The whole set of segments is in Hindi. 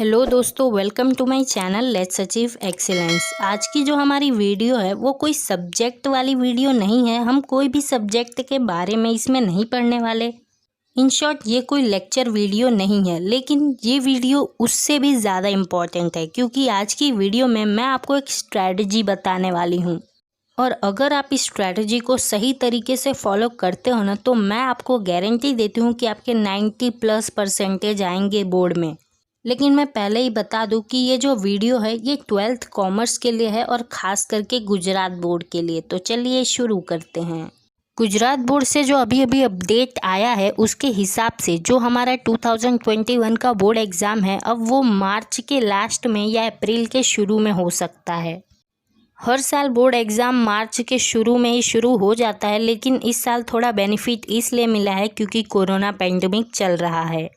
हेलो दोस्तों, welcome to my channel let's achieve excellence. आज की जो हमारी वीडियो है वो कोई सब्जेक्ट वाली वीडियो नहीं है। हम कोई भी सब्जेक्ट के बारे में इसमें नहीं पढ़ने वाले। इन शॉर्ट ये कोई लेक्चर वीडियो नहीं है, लेकिन ये वीडियो उससे भी ज़्यादा इम्पॉर्टेंट है क्योंकि आज की वीडियो में मैं आपको एक स्ट्रैटेजी बताने वाली हूँ। और अगर आप इस स्ट्रैटेजी को सही तरीके से फॉलो करते हो ना, तो मैं आपको गारंटी देती हूँ कि आपके 90+ % आएंगे बोर्ड में। लेकिन मैं पहले ही बता दूं कि ये जो वीडियो है ये 12th कॉमर्स के लिए है और ख़ास करके गुजरात बोर्ड के लिए। तो चलिए शुरू करते हैं। गुजरात बोर्ड से जो अभी अभी अपडेट आया है उसके हिसाब से जो हमारा 2021 का बोर्ड एग्ज़ाम है, अब वो मार्च के लास्ट में या अप्रैल के शुरू में हो सकता है। हर साल बोर्ड एग्ज़ाम मार्च के शुरू में ही शुरू हो जाता है, लेकिन इस साल थोड़ा बेनिफिट इसलिए मिला है क्योंकि कोरोना पेंडेमिक चल रहा है।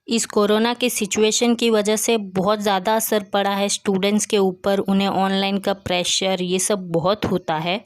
इस कोरोना के सिचुएशन की वजह से बहुत ज़्यादा असर पड़ा है स्टूडेंट्स के ऊपर। उन्हें ऑनलाइन का प्रेशर ये सब बहुत होता है।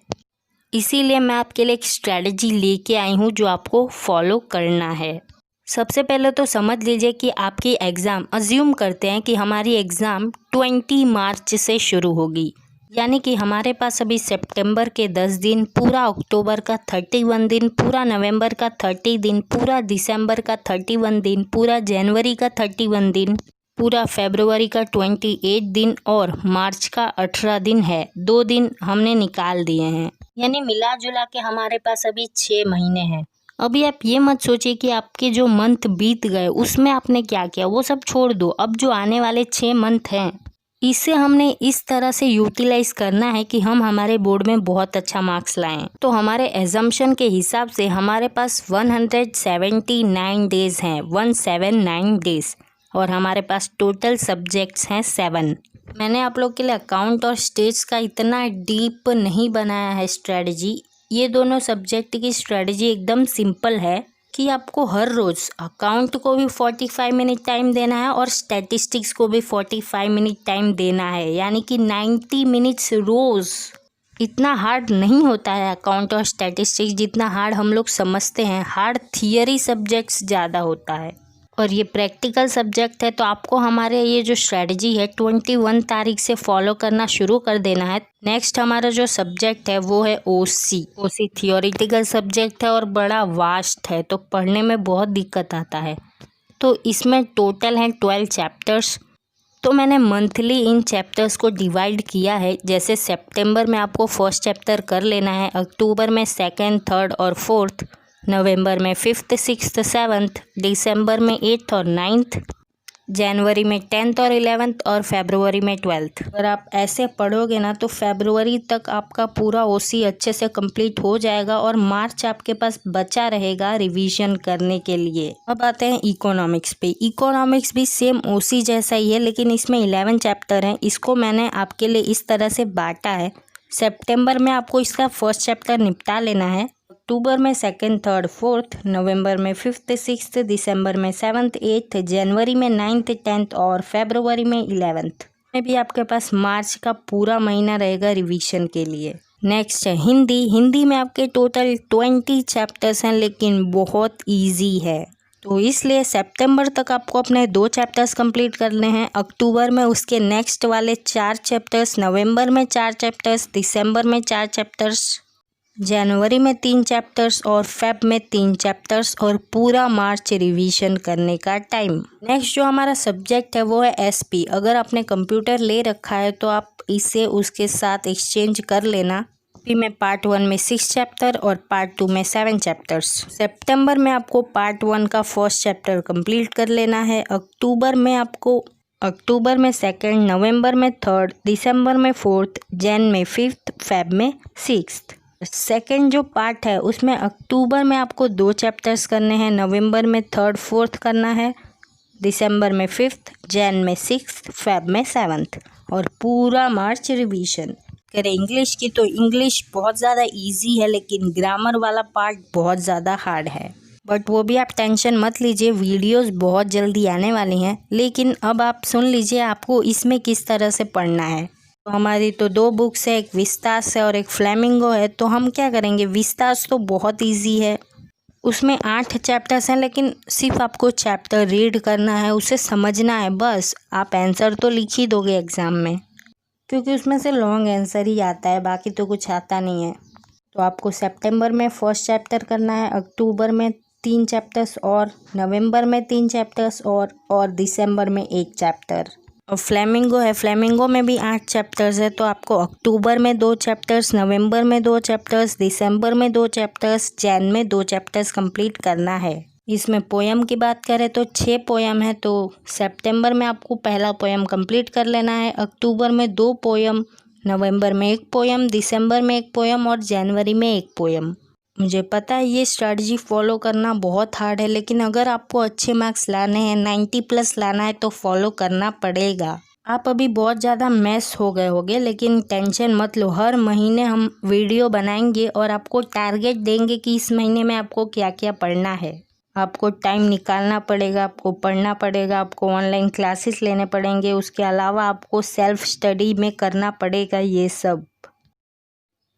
इसीलिए मैं आपके लिए एक स्ट्रैटेजी लेके आई हूँ जो आपको फॉलो करना है। सबसे पहले तो समझ लीजिए कि आपकी एग्ज़ाम, अज्यूम करते हैं कि हमारी एग्ज़ाम 20 मार्च से शुरू होगी, यानी कि हमारे पास अभी सितंबर के 10 दिन, पूरा अक्टूबर का 31 दिन, पूरा नवंबर का 30 दिन, पूरा दिसंबर का 31 दिन, पूरा जनवरी का 31 दिन, पूरा फरवरी का 28 दिन और मार्च का 18 दिन है। 2 दिन हमने निकाल दिए हैं, यानी मिला जुला के हमारे पास अभी 6 महीने हैं। अभी आप ये मत सोचिए कि आपके जो मंथ बीत गए उसमें आपने क्या किया, वो सब छोड़ दो। अब जो आने वाले 6 मंथ हैं इसे हमने इस तरह से यूटिलाइज करना है कि हम हमारे बोर्ड में बहुत अच्छा मार्क्स लाएं। तो हमारे एजम्पशन के हिसाब से हमारे पास 179 डेज हैं, 179 डेज, और हमारे पास टोटल सब्जेक्ट्स हैं 7। मैंने आप लोग के लिए अकाउंट और स्टेट्स का इतना डीप नहीं बनाया है स्ट्रेटजी। ये दोनों सब्जेक्ट की स्ट्रेटजी एकदम सिंपल है कि आपको हर रोज़ अकाउंट को भी 45 मिनट टाइम देना है और स्टैटिस्टिक्स को भी 45 मिनट टाइम देना है, यानी कि 90 मिनट्स रोज़। इतना हार्ड नहीं होता है अकाउंट और स्टैटिस्टिक्स जितना हार्ड हम लोग समझते हैं। हार्ड थियरी सब्जेक्ट्स ज़्यादा होता है और ये प्रैक्टिकल सब्जेक्ट है। तो आपको हमारे ये जो स्ट्रेटजी है 21 तारीख से फॉलो करना शुरू कर देना है। नेक्स्ट हमारा जो सब्जेक्ट है वो है ओसी थियोरिटिकल सब्जेक्ट है और बड़ा वास्ट है, तो पढ़ने में बहुत दिक्कत आता है। तो इसमें टोटल हैं 12 चैप्टर्स। तो मैंने मंथली इन चैप्टर्स को डिवाइड किया है। जैसे सितंबर में आपको फर्स्ट चैप्टर कर लेना है, अक्टूबर में सेकेंड, थर्ड और फोर्थ, नवंबर में 5th, 6th, 7th, दिसंबर में 8th और 9th, जनवरी में 10th और 11th और फरवरी में 12th। अगर आप ऐसे पढ़ोगे ना तो फरवरी तक आपका पूरा ओसी अच्छे से कंप्लीट हो जाएगा और मार्च आपके पास बचा रहेगा रिवीजन करने के लिए। अब आते हैं इकोनॉमिक्स पे। इकोनॉमिक्स भी सेम ओसी जैसा ही है, लेकिन इसमें 11 चैप्टर हैं। इसको मैंने आपके लिए इस तरह से बांटा है। सितंबर में आपको इसका फर्स्ट चैप्टर निपटा लेना है, अक्टूबर में सेकंड, थर्ड, फोर्थ, नवंबर में 5th, 6th, दिसंबर में 7th, 8th, जनवरी में 9th, 10th और फरवरी में 11th में भी आपके पास मार्च का पूरा महीना रहेगा रिवीजन के लिए। नेक्स्ट है हिंदी। हिंदी में आपके टोटल 20 चैप्टर्स हैं, लेकिन बहुत ईजी है। तो इसलिए सितंबर तक आपको अपने 2 चैप्टर्स कंप्लीट करने हैं, अक्टूबर में उसके नेक्स्ट वाले 4 चैप्टर्स, नवंबर में 4 चैप्टर्स, दिसंबर में 4 चैप्टर्स, जनवरी में 3 चैप्टर्स और फेब में 3 चैप्टर्स, और पूरा मार्च रिवीजन करने का टाइम। नेक्स्ट जो हमारा सब्जेक्ट है वो है एसपी। अगर आपने कंप्यूटर ले रखा है तो आप इसे उसके साथ एक्सचेंज कर लेना। एसपी में पार्ट 1 में 6 चैप्टर और पार्ट 2 में 7 चैप्टर्स। सितंबर में आपको पार्ट 1 का फर्स्ट चैप्टर कंप्लीट कर लेना है, अक्टूबर में सेकेंड, नवंबर में थर्ड, दिसंबर में फोर्थ, जन में 5th, फेब में 6th। सेकेंड जो पार्ट है उसमें अक्टूबर में आपको 2 चैप्टर्स करने हैं, नवंबर में थर्ड, फोर्थ करना है, दिसंबर में 5th, जन में 6th, फेब में 7th और पूरा मार्च रिवीजन। करें इंग्लिश की तो इंग्लिश बहुत ज़्यादा इजी है, लेकिन ग्रामर वाला पार्ट बहुत ज़्यादा हार्ड है। बट वो भी आप टेंशन मत लीजिए, वीडियोस बहुत जल्दी आने वाली हैं। लेकिन अब आप सुन लीजिए आपको इसमें किस तरह से पढ़ना है। तो हमारी तो 2 बुक्स है, एक विस्तास है और एक फ्लेमिंगो है। तो हम क्या करेंगे, विस्तास तो बहुत इजी है, उसमें 8 चैप्टर्स हैं, लेकिन सिर्फ आपको चैप्टर रीड करना है, उसे समझना है बस। आप आंसर तो लिख ही दोगे एग्ज़ाम में, क्योंकि उसमें से लॉन्ग आंसर ही आता है, बाकी तो कुछ आता नहीं है। तो आपको सितंबर में फर्स्ट चैप्टर करना है, अक्टूबर में 3 चैप्टर्स और नवंबर में 3 चैप्टर्स और दिसंबर में 1 चैप्टर। और फ्लेमिंगो है, फ्लेमिंगो में भी 8 चैप्टर्स है, तो आपको अक्टूबर में 2 चैप्टर्स, नवंबर में 2 चैप्टर्स, दिसंबर में 2 चैप्टर्स, जैन में 2 चैप्टर्स कंप्लीट करना है। इसमें पोयम की बात करें तो 6 पोयम है, तो सितंबर में आपको पहला पोयम कंप्लीट कर लेना है, अक्टूबर में 2 पोयम, नवंबर में 1 पोयम, दिसंबर में 1 पोयम और जनवरी में 1 पोयम। मुझे पता है ये स्ट्रेटजी फॉलो करना बहुत हार्ड है, लेकिन अगर आपको अच्छे मार्क्स लाने हैं, 90+ लाना है, तो फॉलो करना पड़ेगा। आप अभी बहुत ज़्यादा मैस हो गए होगे, लेकिन टेंशन मत लो, हर महीने हम वीडियो बनाएंगे और आपको टारगेट देंगे कि इस महीने में आपको क्या क्या पढ़ना है। आपको टाइम निकालना पड़ेगा, आपको पढ़ना पड़ेगा, आपको ऑनलाइन क्लासेस लेने पड़ेंगे, उसके अलावा आपको सेल्फ स्टडी में करना पड़ेगा ये सब।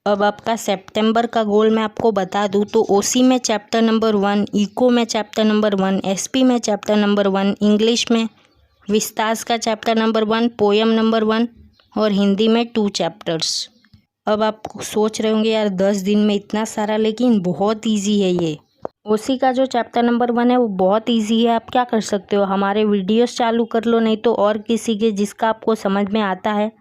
अब आपका सितंबर का गोल मैं आपको बता दूं तो ओसी में चैप्टर नंबर 1, इको में चैप्टर नंबर 1, एसपी में चैप्टर नंबर 1, इंग्लिश में विस्तास का चैप्टर नंबर 1, पोयम नंबर 1 और हिंदी में 2 चैप्टर्स। अब आप सोच रहे होंगे यार 10 दिन में इतना सारा, लेकिन बहुत ईजी है ये। ओसी का जो चैप्टर नंबर 1 है वो बहुत ईजी है। आप क्या कर सकते हो, हमारे वीडियोस चालू कर लो, नहीं तो और किसी के जिसका आपको समझ में आता है,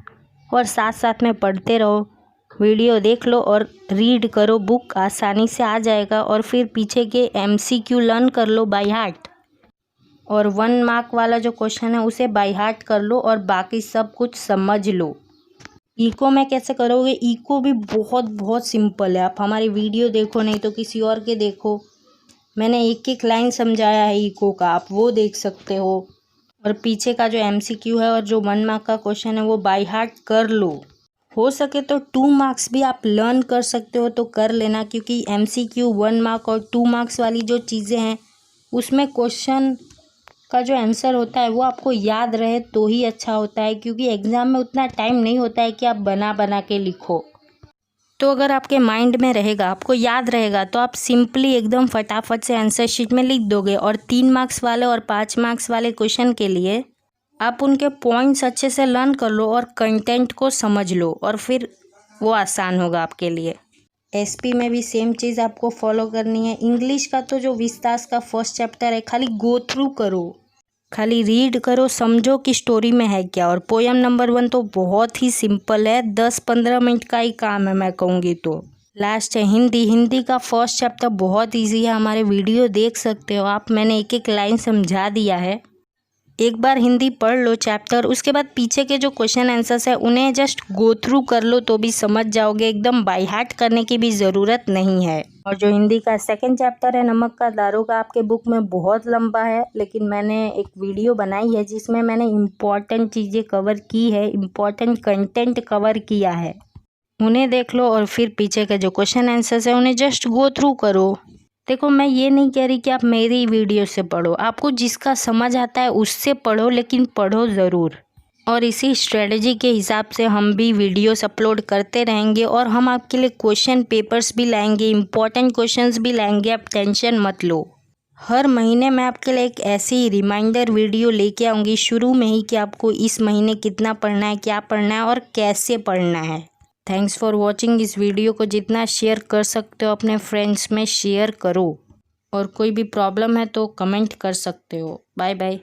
और साथ साथ में पढ़ते रहो, वीडियो देख लो और रीड करो, बुक आसानी से आ जाएगा। और फिर पीछे के एमसीक्यू लर्न कर लो बाय हार्ट, और 1 मार्क वाला जो क्वेश्चन है उसे बाय हार्ट कर लो और बाकी सब कुछ समझ लो। इको में कैसे करोगे, इको भी बहुत बहुत सिंपल है। आप हमारी वीडियो देखो, नहीं तो किसी और के देखो, मैंने एक एक लाइन समझाया है इको का, आप वो देख सकते हो। और पीछे का जो एमसीक्यू है और जो 1 मार्क का क्वेश्चन है वो बाय हार्ट कर लो। हो सके तो 2 मार्क्स भी आप लर्न कर सकते हो तो कर लेना, क्योंकि एमसीक्यू 1 मार्क और 2 मार्क्स वाली जो चीज़ें हैं उसमें क्वेश्चन का जो आंसर होता है वो आपको याद रहे तो ही अच्छा होता है, क्योंकि एग्ज़ाम में उतना टाइम नहीं होता है कि आप बना बना के लिखो। तो अगर आपके माइंड में रहेगा, आपको याद रहेगा, तो आप सिंपली एकदम फटाफट से आंसर शीट में लिख दोगे। और 3 मार्क्स वाले और 5 मार्क्स वाले क्वेश्चन के लिए आप उनके पॉइंट्स अच्छे से लर्न कर लो और कंटेंट को समझ लो, और फिर वो आसान होगा आपके लिए। एसपी में भी सेम चीज़ आपको फॉलो करनी है। इंग्लिश का तो जो विस्तास का फर्स्ट चैप्टर है, खाली गो थ्रू करो, खाली रीड करो, समझो कि स्टोरी में है क्या। और पोयम नंबर 1 तो बहुत ही सिंपल है, 10-15 मिनट का ही काम है मैं कहूँगी तो। लास्ट है हिंदी। हिंदी का फर्स्ट चैप्टर बहुत ईजी है, हमारे वीडियो देख सकते हो आप, मैंने एक एक लाइन समझा दिया है। एक बार हिंदी पढ़ लो चैप्टर, उसके बाद पीछे के जो क्वेश्चन आंसर्स है उन्हें जस्ट गो थ्रू कर लो तो भी समझ जाओगे, एकदम बाय हार्ट करने की भी ज़रूरत नहीं है। और जो हिंदी का सेकंड चैप्टर है नमक का दारोगा, आपके बुक में बहुत लंबा है, लेकिन मैंने एक वीडियो बनाई है जिसमें मैंने इम्पॉर्टेंट चीज़ें कवर की है, इम्पॉर्टेंट कंटेंट कवर किया है, उन्हें देख लो। और फिर पीछे के जो क्वेश्चन आंसर्स है उन्हें जस्ट गो थ्रू करो। देखो, मैं ये नहीं कह रही कि आप मेरी वीडियो से पढ़ो, आपको जिसका समझ आता है उससे पढ़ो, लेकिन पढ़ो ज़रूर। और इसी स्ट्रेटजी के हिसाब से हम भी वीडियोस अपलोड करते रहेंगे, और हम आपके लिए क्वेश्चन पेपर्स भी लाएंगे, इम्पॉर्टेंट क्वेश्चंस भी लाएंगे, आप टेंशन मत लो। हर महीने मैं आपके लिए एक ऐसी रिमाइंडर वीडियो लेके आऊँगी शुरू में ही कि आपको इस महीने कितना पढ़ना है, क्या पढ़ना है और कैसे पढ़ना है। Thanks for watching. इस वीडियो को जितना शेयर कर सकते हो अपने फ्रेंड्स में शेयर करो, और कोई भी प्रॉब्लम है तो कमेंट कर सकते हो। Bye bye.